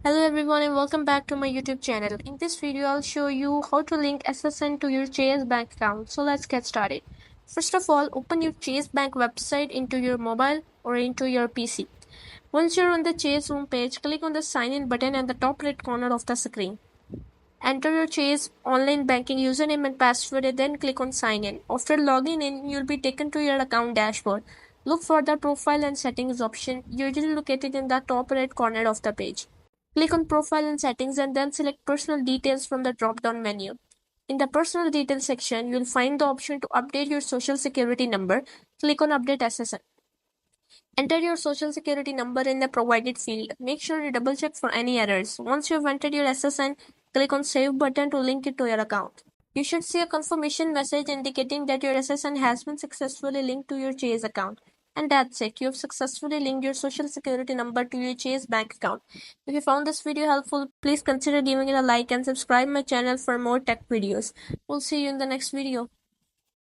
Hello everyone and welcome back to my YouTube channel. In this video, I'll show you how to link SSN to your Chase bank account. So let's get started. First of all, open your Chase bank website into your mobile or into your PC. Once you're on the Chase homepage, click on the sign in button at the top right corner of the screen. Enter your Chase online banking username and password and then click on sign in. After logging in, you'll be taken to your account dashboard. Look for the profile and settings option, usually located in the top right corner of the page. Click on Profile and Settings and then select Personal Details from the drop-down menu. In the Personal Details section, you'll find the option to update your social security number. Click on Update SSN. Enter your social security number in the provided field. Make sure you double check for any errors. Once you've entered your SSN, click on Save button to link it to your account. You should see a confirmation message indicating that your SSN has been successfully linked to your Chase account. And that's it. You have successfully linked your social security number to your Chase bank account. If you found this video helpful, please consider giving it a like and subscribe my channel for more tech videos. We'll see you in the next video.